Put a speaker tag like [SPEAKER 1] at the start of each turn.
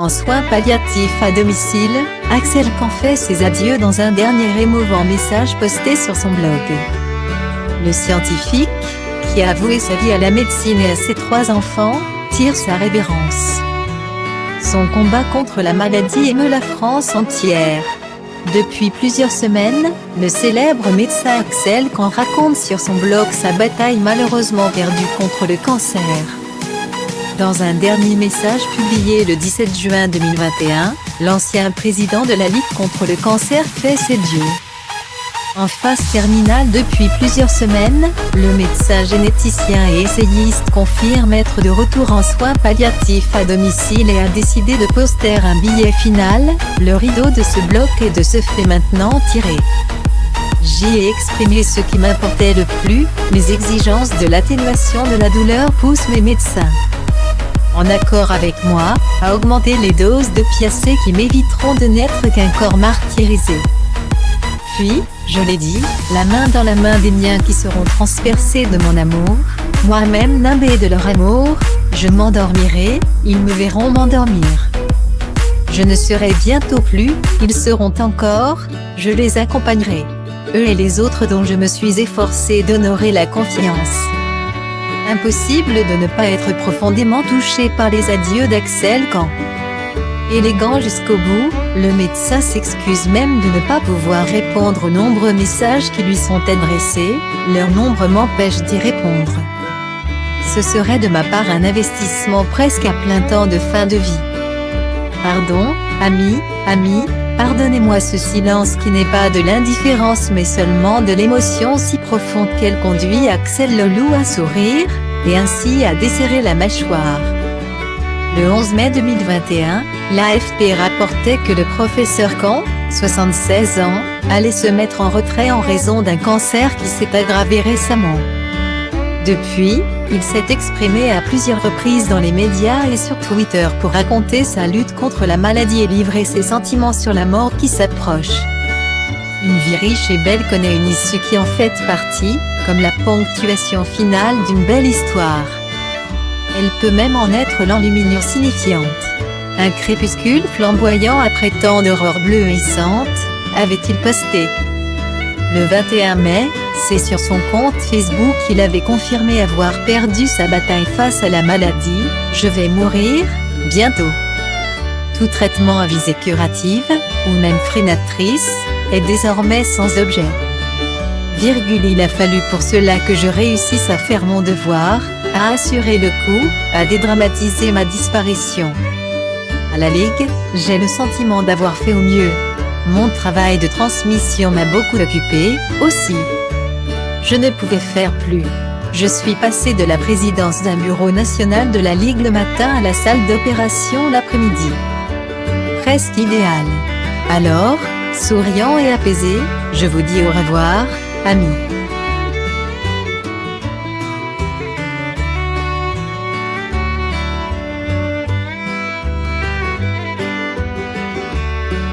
[SPEAKER 1] En soins palliatifs à domicile, Axel Can fait ses adieux dans un dernier émouvant message posté sur son blog. Le scientifique, qui a voué sa vie à la médecine et à ses 3 enfants, tire sa révérence. Son combat contre la maladie émeut la France entière. Depuis plusieurs semaines, le célèbre médecin Axel Can raconte sur son blog sa bataille malheureusement perdue contre le cancer. Dans un dernier message publié le 17 juin 2021, l'ancien président de la Ligue contre le cancer fait ses dieux. En phase terminale depuis plusieurs semaines, le médecin généticien et essayiste confirme être de retour en soins palliatifs à domicile et a décidé de poster un billet final. Le rideau de ce bloc est de ce fait maintenant tiré. J'y ai exprimé ce qui m'importait le plus, les exigences de l'atténuation de la douleur poussent mes médecins, en accord avec moi, à augmenter les doses d'opiacés qui m'éviteront de n'être qu'un corps martyrisé. Puis, je l'ai dit, la main dans la main des miens qui seront transpercés de mon amour, moi-même nimbé de leur amour, je m'endormirai, ils me verront m'endormir. Je ne serai bientôt plus, ils seront encore, je les accompagnerai. Eux et les autres dont je me suis efforcé d'honorer la confiance. Impossible de ne pas être profondément touché par les adieux d'Axel Can. Élégant jusqu'au bout, le médecin s'excuse même de ne pas pouvoir répondre aux nombreux messages qui lui sont adressés, leur nombre m'empêche d'y répondre. Ce serait de ma part un investissement presque à plein temps de fin de vie. Pardon, amis, pardonnez-moi ce silence qui n'est pas de l'indifférence mais seulement de l'émotion si profonde qu'elle conduit Axel Lelou à sourire, et ainsi à desserrer la mâchoire. Le 11 mai 2021, l'AFP rapportait que le professeur Can, 76 ans, allait se mettre en retrait en raison d'un cancer qui s'est aggravé récemment. Depuis, il s'est exprimé à plusieurs reprises dans les médias et sur Twitter pour raconter sa lutte contre la maladie et livrer ses sentiments sur la mort qui s'approche. Une vie riche et belle connaît une issue qui en fait partie, comme la ponctuation finale d'une belle histoire. Elle peut même en être l'enluminure signifiante. Un crépuscule flamboyant après tant d'aurores bleuissantes, avait-il posté. Le 21 mai, c'est sur son compte Facebook qu'il avait confirmé avoir perdu sa bataille face à la maladie. Je vais mourir, bientôt. Tout traitement à visée curative, ou même freinatrice, est désormais sans objet. Il a fallu pour cela que je réussisse à faire mon devoir, à assurer le coup, à dédramatiser ma disparition. À la Ligue, j'ai le sentiment d'avoir fait au mieux. Mon travail de transmission m'a beaucoup occupé, aussi. Je ne pouvais faire plus. Je suis passé de la présidence d'un bureau national de la Ligue le matin à la salle d'opération l'après-midi. Presque idéal. Alors, souriant et apaisé, je vous dis au revoir, amis.